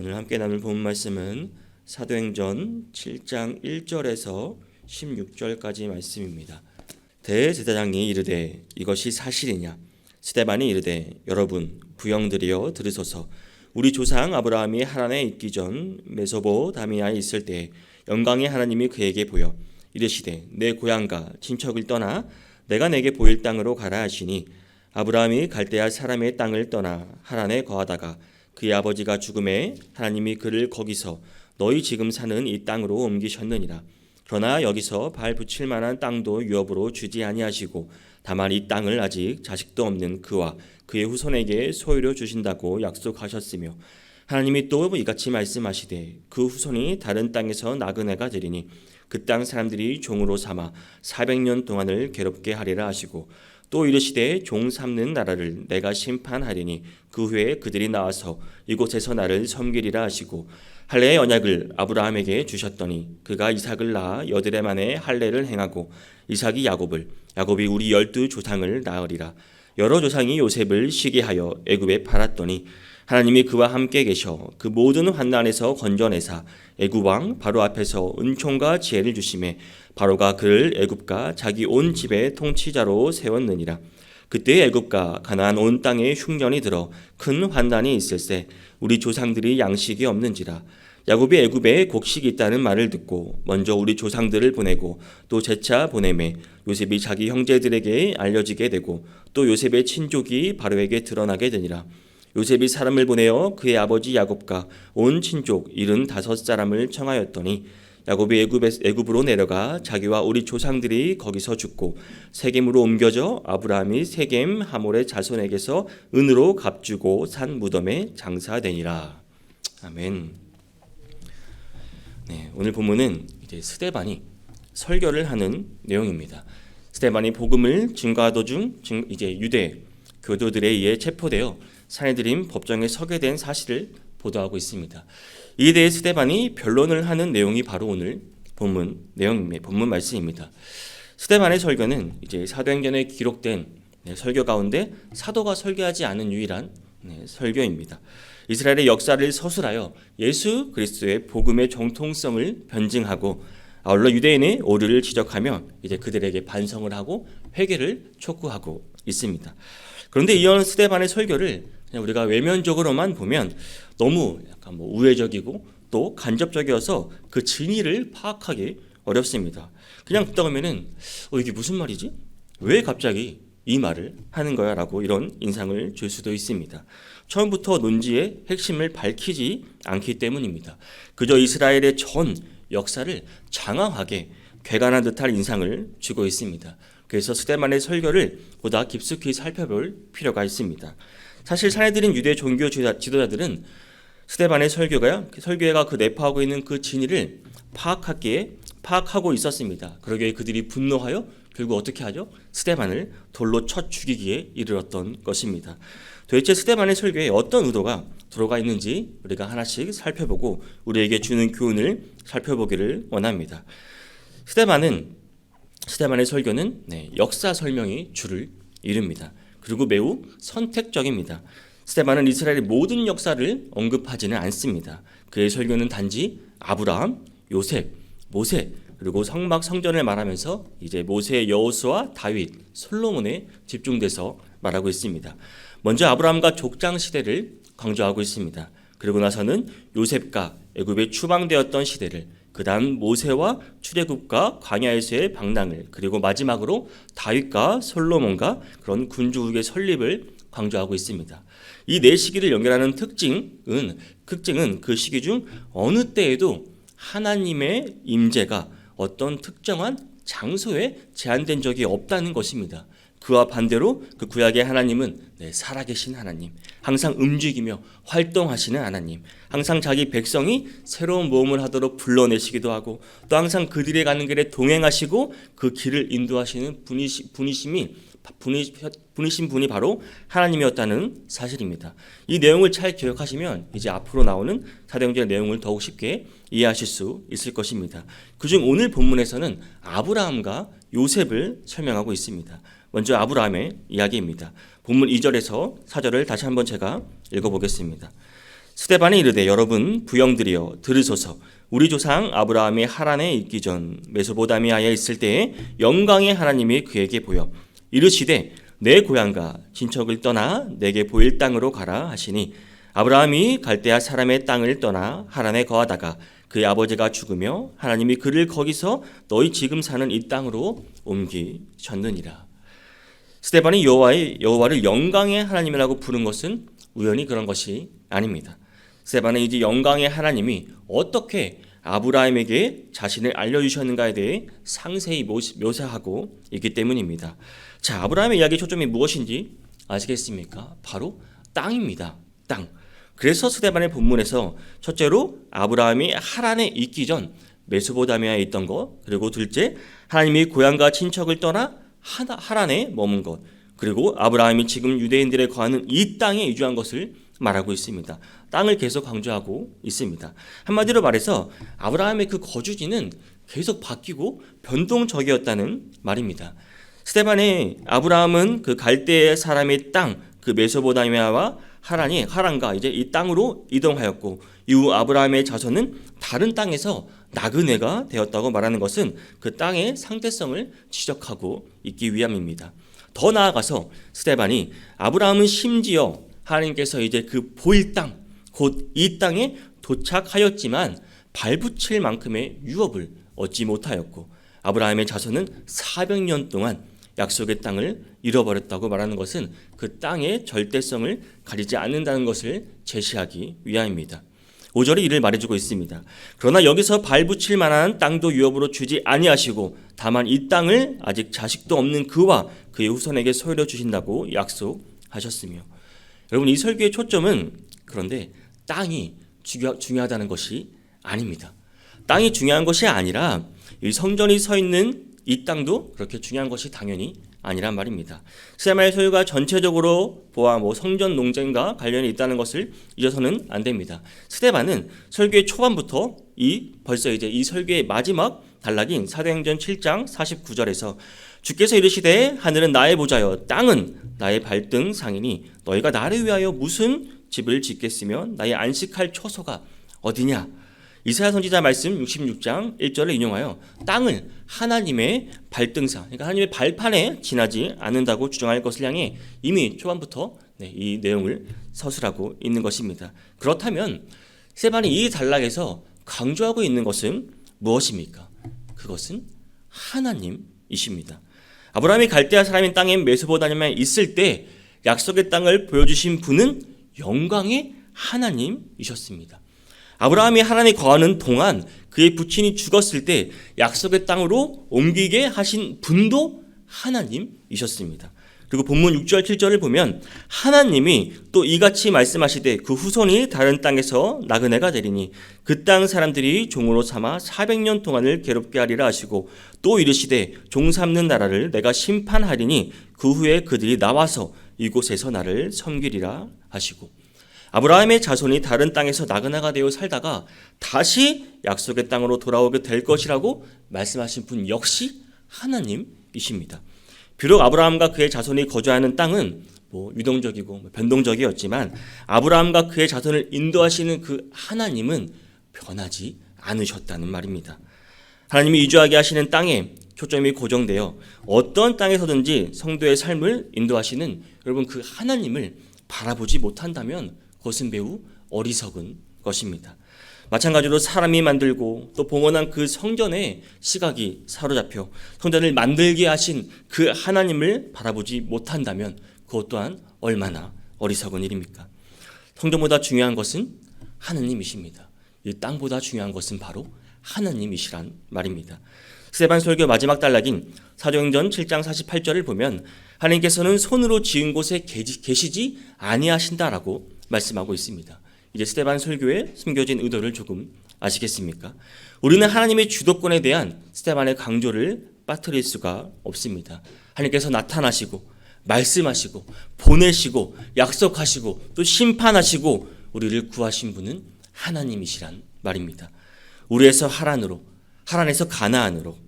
오늘 함께 나눌 본 말씀은 사도행전 7장 1절에서 16절까지 말씀입니다. 대제사장이 이르되 이것이 사실이냐? 스데반이 이르되 여러분 부형들이여 들으소서. 우리 조상 아브라함이 하란에 있기 전 메소보다미아에 있을 때 영광의 하나님이 그에게 보여 이르시되 내 고향과 친척을 떠나 내가 내게 보일 땅으로 가라 하시니 아브라함이 갈대아 사람의 땅을 떠나 하란에 거하다가 그의 아버지가 죽음에 하나님이 그를 거기서 너희 지금 사는 이 땅으로 옮기셨느니라. 그러나 여기서 발 붙일 만한 땅도 유업으로 주지 아니하시고 다만 이 땅을 아직 자식도 없는 그와 그의 후손에게 소유로 주신다고 약속하셨으며 하나님이 또 이같이 말씀하시되 그 후손이 다른 땅에서 나그네가 되리니 그 땅 사람들이 종으로 삼아 400년 동안을 괴롭게 하리라 하시고 또 이르시되 종 삼는 나라를 내가 심판하리니 그 후에 그들이 나와서 이곳에서 나를 섬기리라 하시고 할례의 언약을 아브라함에게 주셨더니 그가 이삭을 낳아 여드레 만에 할례를 행하고 이삭이 야곱을 야곱이 우리 12조상을 낳으리라. 여러 조상이 요셉을 시기하여 애굽에 팔았더니 하나님이 그와 함께 계셔 그 모든 환난에서 건져내사 애굽 왕 바로 앞에서 은총과 지혜를 주시매 바로가 그를 애굽과 자기 온 집의 통치자로 세웠느니라. 그때 애굽과 가나안 온 땅에 흉년이 들어 큰 환난이 있을세 우리 조상들이 양식이 없는지라. 야곱이 애굽에 곡식이 있다는 말을 듣고 먼저 우리 조상들을 보내고 또 재차 보내매 요셉이 자기 형제들에게 알려지게 되고 또 요셉의 친족이 바로에게 드러나게 되니라. 요셉이 사람을 보내어 그의 아버지 야곱과 온 친족 75사람을 청하였더니 야곱이 애굽으로 내려가 자기와 우리 조상들이 거기서 죽고 세겜으로 옮겨져 아브라함이 세겜 하몰의 자손에게서 은으로 값주고 산 무덤에 장사되니라. 아멘. 네, 오늘 본문은 이제 스데반이 설교를 하는 내용입니다. 스데반이 복음을 증거하던 중 이제 유대 교도들에 의해 체포되어 사내들인 법정에 서게 된 사실을 보도하고 있습니다. 이에 대해 스데반이 변론을 하는 내용이 바로 오늘 본문 내용입니다. 본문 말씀입니다. 스데반의 설교는 이제 사도행전에 기록된 설교 가운데 사도가 설교하지 않은 유일한 설교입니다. 이스라엘의 역사를 서술하여 예수 그리스도의 복음의 정통성을 변증하고 아울러 유대인의 오류를 지적하며 이제 그들에게 반성을 하고 회개를 촉구하고 있습니다. 그런데 이런 스데반의 설교를 그냥 우리가 외면적으로만 보면 너무 약간 우회적이고 또 간접적이어서 그 진위를 파악하기 어렵습니다. 그냥 듣다 보면은 이게 무슨 말이지? 왜 갑자기 이 말을 하는 거야? 라고 이런 인상을 줄 수도 있습니다. 처음부터 논지의 핵심을 밝히지 않기 때문입니다. 그저 이스라엘의 전 역사를 장황하게 궤관한 듯한 인상을 주고 있습니다. 그래서 스데반의 설교를 보다 깊숙이 살펴볼 필요가 있습니다. 사실 사내들인 유대 종교 지도자들은 스데반의 설교가 그 내포하고 있는 그 진위를 파악하고 있었습니다. 그러기에 그들이 분노하여 결국 어떻게 하죠? 스데반을 돌로 쳐 죽이기에 이르렀던 것입니다. 도대체 스데반의 설교에 어떤 의도가 들어가 있는지 우리가 하나씩 살펴보고 우리에게 주는 교훈을 살펴보기를 원합니다. 스데반의 설교는 역사 설명이 주를 이룹니다. 그리고 매우 선택적입니다. 스데반은 이스라엘의 모든 역사를 언급하지는 않습니다. 그의 설교는 단지 아브라함, 요셉, 모세 그리고 성전을 말하면서 이제 모세, 여호수아, 다윗, 솔로몬에 집중돼서 말하고 있습니다. 먼저 아브라함과 족장 시대를 강조하고 있습니다. 그리고 나서는 요셉과 애굽에 추방되었던 시대를, 그 다음 모세와 출애굽과 광야에서의 방랑을, 그리고 마지막으로 다윗과 솔로몬과 그런 군주국의 설립을 강조하고 있습니다. 이 네 시기를 연결하는 특징은 그 시기 중 어느 때에도 하나님의 임재가 어떤 특정한 장소에 제한된 적이 없다는 것입니다. 그와 반대로 그 구약의 하나님은 살아계신 하나님, 항상 움직이며 활동하시는 하나님, 항상 자기 백성이 새로운 모험을 하도록 불러내시기도 하고 또 항상 그들이 가는 길에 동행하시고 그 길을 인도하시는 분이신 분이 바로 하나님이었다는 사실입니다. 이 내용을 잘 기억하시면 이제 앞으로 나오는 사도행전의 내용을 더욱 쉽게 이해하실 수 있을 것입니다. 그중 오늘 본문에서는 아브라함과 요셉을 설명하고 있습니다. 먼저 아브라함의 이야기입니다. 본문 2절에서 4절을 다시 한번 제가 읽어보겠습니다. 스데반이 이르되 여러분 부영들이여 들으소서. 우리 조상 아브라함이 하란에 있기 전 메소포다미아에 있을 때에 영광의 하나님이 그에게 보여 이르시되 내 고향과 친척을 떠나 내게 보일 땅으로 가라 하시니 아브라함이 갈대아 사람의 땅을 떠나 하란에 거하다가 그의 아버지가 죽으며 하나님이 그를 거기서 너희 지금 사는 이 땅으로 옮기셨느니라. 스데반이 여호와를 영광의 하나님이라고 부른 것은 우연히 그런 것이 아닙니다. 스데반은 이제 영광의 하나님이 어떻게 아브라함에게 자신을 알려주셨는가에 대해 상세히 묘사하고 있기 때문입니다. 자, 아브라함의 이야기 초점이 무엇인지 아시겠습니까? 바로 땅입니다. 땅. 그래서 스데반의 본문에서 첫째로 아브라함이 하란에 있기 전 메소포타미아에 있던 것, 그리고 둘째 하나님이 고향과 친척을 떠나 하란에 머문 것, 그리고 아브라함이 지금 유대인들에 거하는 이 땅에 이주한 것을 말하고 있습니다. 땅을 계속 강조하고 있습니다. 한마디로 말해서 아브라함의 그 거주지는 계속 바뀌고 변동적이었다는 말입니다. 스데반의 아브라함은 그 갈대 사람의 땅, 그 메소포타미아와 하란과 이제 이 땅으로 이동하였고, 이후 아브라함의 자손은 다른 땅에서 나그네가 되었다고 말하는 것은 그 땅의 상대성을 지적하고 있기 위함입니다. 더 나아가서 스데반이 아브라함은 심지어 하나님께서 이제 그 보일 땅, 곧 이 땅에 도착하였지만 발붙일 만큼의 유업을 얻지 못하였고, 아브라함의 자손은 400년 동안 약속의 땅을 잃어버렸다고 말하는 것은 그 땅의 절대성을 가리지 않는다는 것을 제시하기 위함입니다. 5절이 이를 말해주고 있습니다. 그러나 여기서 발붙일 만한 땅도 유업으로 주지 아니하시고 다만 이 땅을 아직 자식도 없는 그와 그의 후손에게 소유로 주신다고 약속하셨으며, 여러분 이 설교의 초점은 그런데 땅이 중요하다는 것이 아닙니다. 땅이 중요한 것이 아니라 이 성전이 서 있는 이 땅도 그렇게 중요한 것이 당연히 아니란 말입니다. 스데반의 소유가 전체적으로 보아 성전 농장과 관련이 있다는 것을 잊어서는 안 됩니다. 스데반은 설교의 초반부터 벌써 이제 이 설교의 마지막 단락인 사도행전 7장 49절에서 주께서 이르시되 하늘은 나의 보좌여 땅은 나의 발등상이니 너희가 나를 위하여 무슨 집을 짓겠으며 나의 안식할 처소가 어디냐. 이사야 선지자 말씀 66장 1절을 인용하여 땅을 하나님의 발등상, 그러니까 하나님의 발판에 지나지 않는다고 주장할 것을 향해 이미 초반부터 이 내용을 서술하고 있는 것입니다. 그렇다면 스데반이 이 단락에서 강조하고 있는 것은 무엇입니까? 그것은 하나님이십니다. 아브라함이 갈대아 사람인 땅에 메소포타미아에 있을 때 약속의 땅을 보여주신 분은 영광의 하나님이셨습니다. 아브라함이 하란에 거하는 동안 그의 부친이 죽었을 때 약속의 땅으로 옮기게 하신 분도 하나님이셨습니다. 그리고 본문 6절 7절을 보면 하나님이 또 이같이 말씀하시되 그 후손이 다른 땅에서 나그네가 되리니 그 땅 사람들이 종으로 삼아 400년 동안을 괴롭게 하리라 하시고, 또 이르시되 종 삼는 나라를 내가 심판하리니 그 후에 그들이 나와서 이곳에서 나를 섬기리라 하시고, 아브라함의 자손이 다른 땅에서 나그네가 되어 살다가 다시 약속의 땅으로 돌아오게 될 것이라고 말씀하신 분 역시 하나님이십니다. 비록 아브라함과 그의 자손이 거주하는 땅은 유동적이고 변동적이었지만 아브라함과 그의 자손을 인도하시는 그 하나님은 변하지 않으셨다는 말입니다. 하나님이 이주하게 하시는 땅에 초점이 고정되어 어떤 땅에서든지 성도의 삶을 인도하시는 여러분 그 하나님을 바라보지 못한다면 그것은 매우 어리석은 것입니다. 마찬가지로 사람이 만들고 또 봉헌한 그 성전의 시각이 사로잡혀 성전을 만들게 하신 그 하나님을 바라보지 못한다면 그것 또한 얼마나 어리석은 일입니까? 성전보다 중요한 것은 하나님이십니다. 이 땅보다 중요한 것은 바로 하나님이시란 말입니다. 스데반 설교 마지막 단락인 사도행전 7장 48절을 보면 하나님께서는 손으로 지은 곳에 계시지 아니하신다라고 말씀하고 있습니다. 이제 스데반 설교의 숨겨진 의도를 조금 아시겠습니까? 우리는 하나님의 주도권에 대한 스데반의 강조를 빠뜨릴 수가 없습니다. 하나님께서 나타나시고 말씀하시고 보내시고 약속하시고 또 심판하시고 우리를 구하신 분은 하나님이시란 말입니다. 우리에서 하란으로, 하란에서 가나안으로,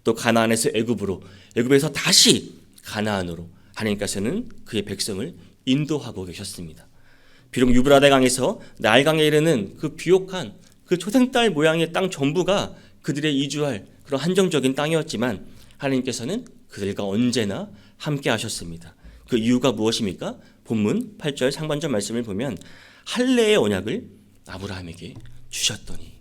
또 가나안에서 애굽으로, 애굽에서 다시 가나안으로 하나님께서는 그의 백성을 인도하고 계셨습니다. 비록 유브라데 강에서 나일 강에 이르는 그 비옥한 그 초생딸 모양의 땅 전부가 그들의 이주할 그런 한정적인 땅이었지만 하나님께서는 그들과 언제나 함께 하셨습니다. 그 이유가 무엇입니까? 본문 8절 상반절 말씀을 보면 할례의 언약을 아브라함에게 주셨더니,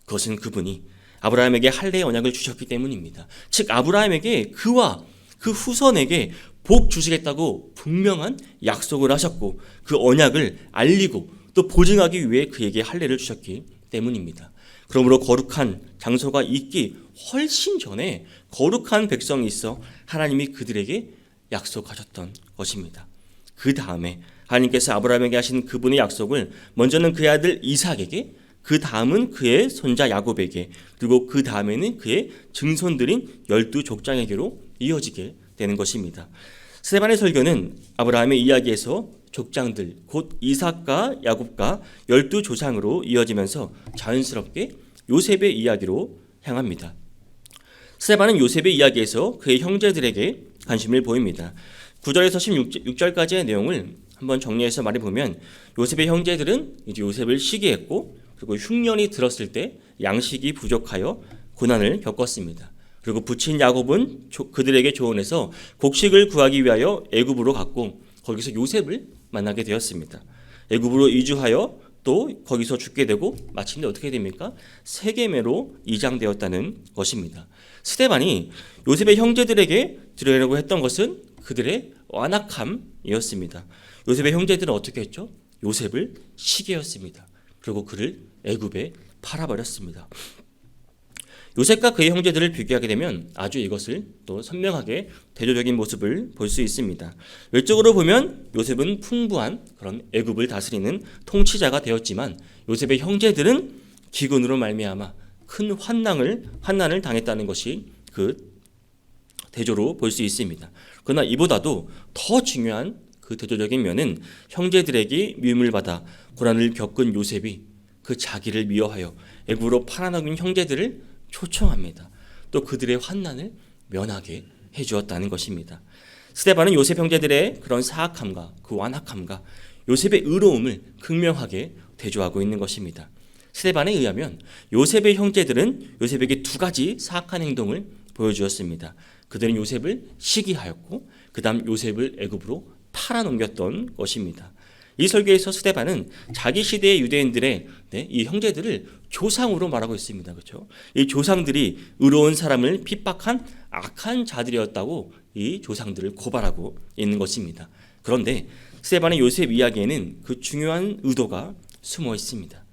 그것은 그분이 아브라함에게 할례의 언약을 주셨기 때문입니다. 즉 아브라함에게 그와 그 후손에게 복 주시겠다고 분명한 약속을 하셨고 그 언약을 알리고 또 보증하기 위해 그에게 할례를 주셨기 때문입니다. 그러므로 거룩한 장소가 있기 훨씬 전에 거룩한 백성이 있어 하나님이 그들에게 약속하셨던 것입니다. 그 다음에 하나님께서 아브라함에게 하신 그분의 약속을 먼저는 그의 아들 이삭에게, 그 다음은 그의 손자 야곱에게, 그리고 그 다음에는 그의 증손들인 12족장에게로 이어지게 되는 것입니다. 스데반의 설교는 아브라함의 이야기에서 족장들 곧 이삭과 야곱과 12조상으로 이어지면서 자연스럽게 요셉의 이야기로 향합니다. 스데반은 요셉의 이야기에서 그의 형제들에게 관심을 보입니다. 9절에서 16절까지의 내용을 한번 정리해서 말해보면 요셉의 형제들은 이제 요셉을 시기했고 그리고 흉년이 들었을 때 양식이 부족하여 고난을 겪었습니다. 그리고 부친 야곱은 그들에게 조언해서 곡식을 구하기 위하여 애굽으로 갔고 거기서 요셉을 만나게 되었습니다. 애굽으로 이주하여 또 거기서 죽게 되고 마침내 어떻게 됩니까? 세겜으로 이장되었다는 것입니다. 스데반이 요셉의 형제들에게 드리려고 했던 것은 그들의 완악함이었습니다. 요셉의 형제들은 어떻게 했죠? 요셉을 시기했습니다. 그리고 그를 애굽에 팔아버렸습니다. 요셉과 그의 형제들을 비교하게 되면 아주 이것을 또 선명하게 대조적인 모습을 볼 수 있습니다. 외적으로 보면 요셉은 풍부한 그런 애굽을 다스리는 통치자가 되었지만 요셉의 형제들은 기근으로 말미암아 큰 환난을 당했다는 것이 그 대조로 볼 수 있습니다. 그러나 이보다도 더 중요한 그 대조적인 면은 형제들에게 미움을 받아 고난을 겪은 요셉이 그 자기를 미워하여 애굽으로 팔아넘긴 형제들을 초청합니다. 또 그들의 환난을 면하게 해주었다는 것입니다. 스데반은 요셉 형제들의 그런 사악함과 그 완악함과 요셉의 의로움을 극명하게 대조하고 있는 것입니다. 스데반에 의하면 요셉의 형제들은 요셉에게 두 가지 사악한 행동을 보여주었습니다. 그들은 요셉을 시기하였고 그 다음 요셉을 애굽으로 팔아넘겼던 것입니다. 이 설교에서 스데반은 자기 시대의 유대인들의 이 형제들을 조상으로 말하고 있습니다. 그렇죠? 이 조상들이 의로운 사람을 핍박한 악한 자들이었다고 이 조상들을 고발하고 있는 것입니다. 그런데 스데반의 요셉 이야기에는 그 중요한 의도가 숨어 있습니다.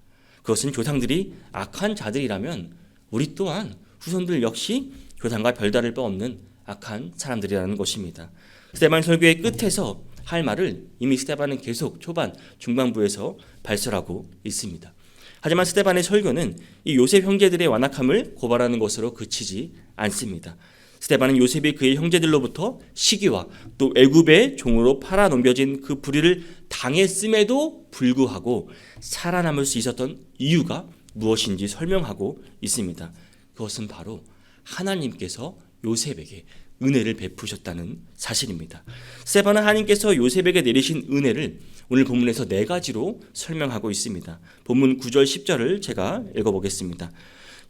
그것은 조상들이 악한 자들이라면 우리 또한 후손들 역시 조상과 별다를 바 없는 악한 사람들이라는 것입니다. 스데반 설교의 끝에서 할 말을 이미 스데반은 계속 초반, 중반부에서 발설하고 있습니다. 하지만 스데반의 설교는 이 요셉 형제들의 완악함을 고발하는 것으로 그치지 않습니다. 스데반은 요셉이 그의 형제들로부터 시기와 또 애굽의 종으로 팔아넘겨진 그 불의를 당했음에도 불구하고 살아남을 수 있었던 이유가 무엇인지 설명하고 있습니다. 그것은 바로 하나님께서 요셉에게 은혜를 베푸셨다는 사실입니다. 스데반은 하나님께서 요셉에게 내리신 은혜를 오늘 본문에서 네 가지로 설명하고 있습니다. 본문 9절 10절을 제가 읽어보겠습니다.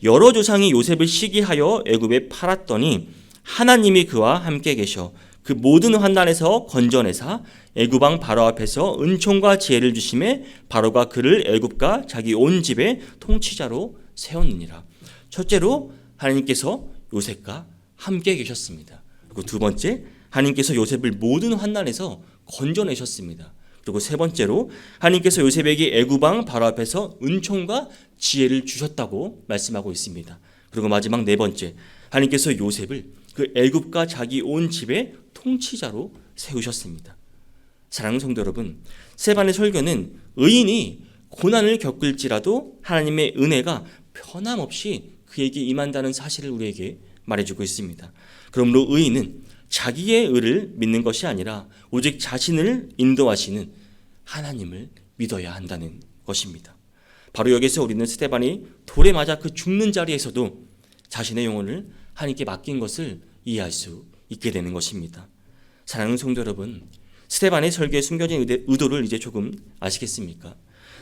여러 조상이 요셉을 시기하여 애굽에 팔았더니 하나님이 그와 함께 계셔 그 모든 환난에서 건져내사 애굽 왕 바로 앞에서 은총과 지혜를 주심에 바로가 그를 애굽과 자기 온 집의 통치자로 세웠느니라. 첫째로 하나님께서 요셉과 함께 계셨습니다. 그리고 두 번째, 하나님께서 요셉을 모든 환난에서 건져내셨습니다. 그리고 세 번째로 하나님께서 요셉에게 애굽 왕 바로 앞에서 은총과 지혜를 주셨다고 말씀하고 있습니다. 그리고 마지막 네 번째, 하나님께서 요셉을 그 애굽과 자기 온 집의 통치자로 세우셨습니다. 사랑하는 성도 여러분, 스데반의 설교는 의인이 고난을 겪을지라도 하나님의 은혜가 변함없이 그에게 임한다는 사실을 우리에게 말해주고 있습니다. 그러므로 의인은 자기의 의를 믿는 것이 아니라 오직 자신을 인도하시는 하나님을 믿어야 한다는 것입니다. 바로 여기서 우리는 스데반이 돌에 맞아 그 죽는 자리에서도 자신의 영혼을 하나님께 맡긴 것을 이해할 수 있게 되는 것입니다. 사랑하는 성도 여러분, 스데반의 설교에 숨겨진 의도를 이제 조금 아시겠습니까?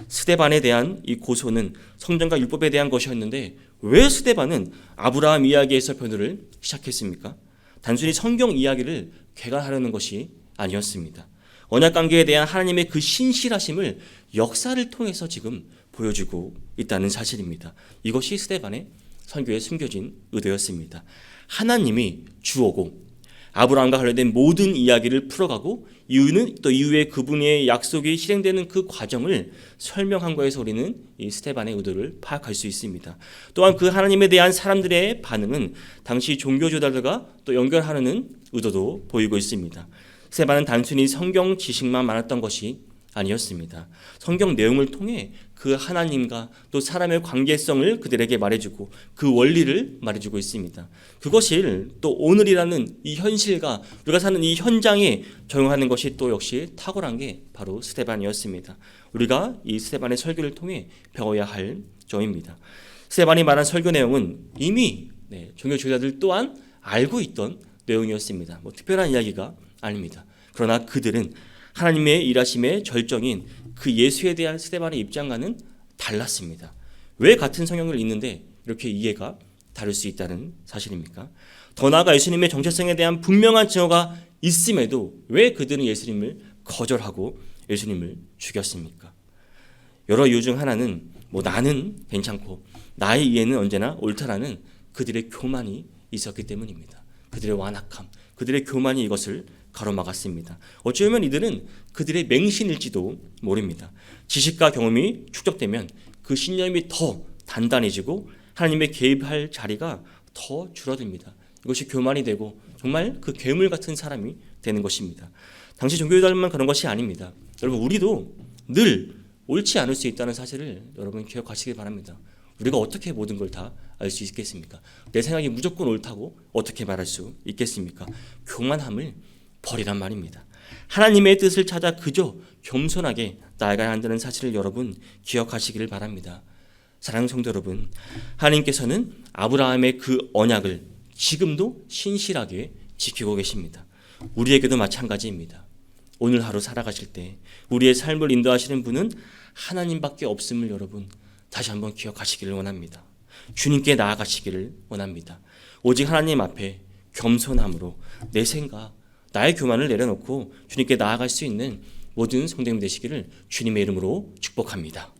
스데반에 대한 이 고소는 성전과 율법에 대한 것이었는데 왜 스데반은 아브라함 이야기에서 변호를 시작했습니까? 단순히 성경 이야기를 개관하려는 것이 아니었습니다. 언약 관계에 대한 하나님의 그 신실하심을 역사를 통해서 지금 보여주고 있다는 사실입니다. 이것이 스데반의 선교에 숨겨진 의도였습니다. 하나님이 주오고 아브라함과 관련된 모든 이야기를 풀어가고 이유는 또 이후에 그분의 약속이 실행되는 그 과정을 설명한 거에서 우리는 이 스데반의 의도를 파악할 수 있습니다. 또한 그 하나님에 대한 사람들의 반응은 당시 종교지도자들과 또 연결하는 의도도 보이고 있습니다. 스데반은 단순히 성경 지식만 많았던 것이 아니었습니다. 성경 내용을 통해 그 하나님과 또 사람의 관계성을 그들에게 말해주고 그 원리를 말해주고 있습니다. 그것을 또 오늘이라는 이 현실과 우리가 사는 이 현장에 적용하는 것이 또 역시 탁월한 게 바로 스데반이었습니다. 우리가 이 스데반의 설교를 통해 배워야 할 점입니다. 스데반이 말한 설교 내용은 이미 종교 지도자들 또한 알고 있던 내용이었습니다. 특별한 이야기가 아닙니다. 그러나 그들은 하나님의 일하심의 절정인 그 예수에 대한 스데반의 입장과는 달랐습니다. 왜 같은 성경을 읽는데 이렇게 이해가 다를 수 있다는 사실입니까? 더 나아가 예수님의 정체성에 대한 분명한 증거가 있음에도 왜 그들은 예수님을 거절하고 예수님을 죽였습니까? 여러 이유 중 하나는 나는 괜찮고 나의 이해는 언제나 옳다라는 그들의 교만이 있었기 때문입니다. 그들의 완악함, 그들의 교만이 이것을 가로막았습니다. 어쩌면 이들은 그들의 맹신일지도 모릅니다. 지식과 경험이 축적되면 그 신념이 더 단단해지고 하나님의 개입할 자리가 더 줄어듭니다. 이것이 교만이 되고 정말 그 괴물 같은 사람이 되는 것입니다. 당시 종교들만 그런 것이 아닙니다. 여러분 우리도 늘 옳지 않을 수 있다는 사실을 여러분 기억하시기 바랍니다. 우리가 어떻게 모든 걸 다 알 수 있겠습니까? 내 생각이 무조건 옳다고 어떻게 말할 수 있겠습니까? 교만함을 버리란 말입니다. 하나님의 뜻을 찾아 그저 겸손하게 나아가야 한다는 사실을 여러분 기억하시기를 바랍니다. 사랑하는 성도 여러분, 하나님께서는 아브라함의 그 언약을 지금도 신실하게 지키고 계십니다. 우리에게도 마찬가지입니다. 오늘 하루 살아가실 때 우리의 삶을 인도하시는 분은 하나님밖에 없음을 여러분 다시 한번 기억하시기를 원합니다. 주님께 나아가시기를 원합니다. 오직 하나님 앞에 겸손함으로 내 생각, 나의 교만을 내려놓고 주님께 나아갈 수 있는 모든 성도님 되시기를 주님의 이름으로 축복합니다.